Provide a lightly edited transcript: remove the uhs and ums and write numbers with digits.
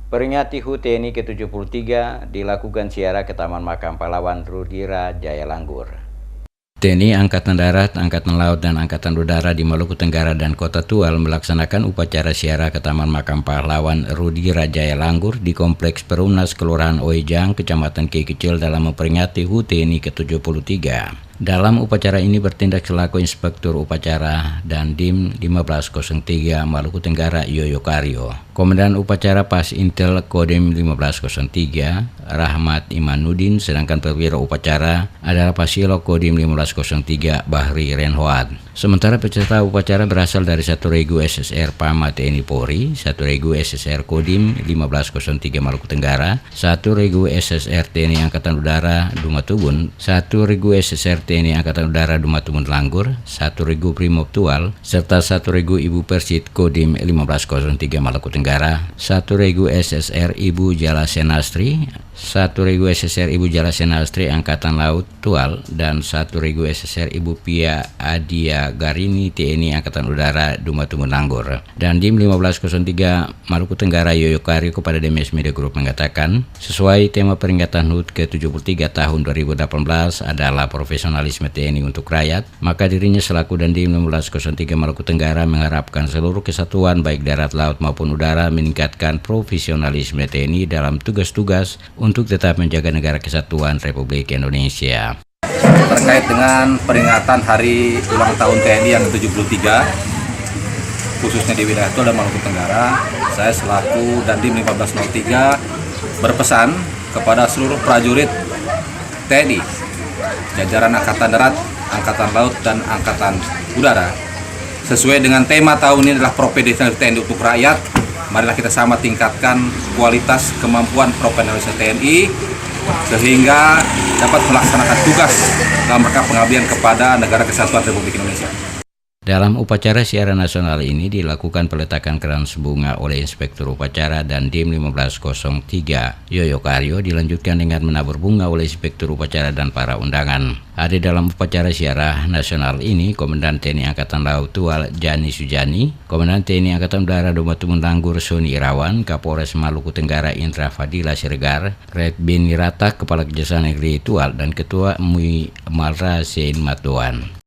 Peringati HUT TNI ke-73 dilakukan ziarah ke Taman Makam Pahlawan Rudira Jaya Langgur. TNI Angkatan Darat, Angkatan Laut, dan Angkatan Udara di Maluku Tenggara dan Kota Tual melaksanakan upacara ziarah ke Taman Makam Pahlawan Rudira Jaya Langgur di Kompleks Perumnas Kelurahan Oejang, Kecamatan Kiai Kecil dalam memperingati HUT TNI ke-73. Dalam upacara ini bertindak selaku Inspektur Upacara Dandim 1503 Maluku Tenggara Yoyo Karyo. Komandan Upacara Pas Intel Kodim 1503 Rahmat Imanuddin, sedangkan perwira upacara adalah Pasilo Kodim 1503 Bahri Renhoad. Sementara peserta upacara berasal dari 1 Regu SSR Pama TNI Polri, 1 Regu SSR Kodim 1503 Maluku Tenggara, 1 Regu SSR TNI Angkatan Udara Dumatubun, 1 Regu SSR TNI Angkatan Udara Dumatubun Langgur, 1 Regu Brimob Tual, serta 1 Regu Ibu Persit Kodim 1503 Maluku Tenggara, 1 Regu SSR Ibu Jala Senastri, 1 Regu SSR Ibu Jala Senastri Angkatan Laut Tual, dan 1 Regu SSR Ibu Pia Adia Garini TNI Angkatan Udara Dumatubun Langgur. Dan Dim 1503 Maluku Tenggara Yoyo Karyo kepada DMS Media Group mengatakan, sesuai tema peringatan HUT ke-73 tahun 2018 adalah profesionalisme TNI untuk rakyat, maka dirinya selaku Dandim 1503 Maluku Tenggara mengharapkan seluruh kesatuan baik darat, laut maupun udara meningkatkan profesionalisme TNI dalam tugas-tugas untuk tetap menjaga negara kesatuan Republik Indonesia. Terkait dengan peringatan hari ulang tahun TNI yang ke-73, khususnya di wilayah Tual dan Maluku Tenggara, saya selaku Dandim 1503 berpesan kepada seluruh prajurit TNI, jajaran Angkatan Darat, Angkatan Laut, dan Angkatan Udara. Sesuai dengan tema tahun ini adalah profesionalisme TNI untuk rakyat, marilah kita sama tingkatkan kualitas kemampuan profesionalisme TNI sehingga dapat melaksanakan tugas dalam rangka pengabdian kepada negara kesatuan Republik Indonesia. Dalam upacara siaran nasional ini dilakukan peletakan krans bunga oleh Inspektur Upacara dan Dim 1503 Yoyo Karyo, dilanjutkan dengan menabur bunga oleh Inspektur Upacara dan para undangan. Hadir dalam upacara siarah nasional ini Komandan TNI Angkatan Laut Tual Jani Sujani, Komandan TNI Angkatan Udara Dumatubun Langgur Soni Irawan, Kapolres Maluku Tenggara Indra Fadila Siregar, Red Bin Niratak, Kepala Kejaksaan Negeri Tual, dan Ketua MUI Malra Sein Matuan.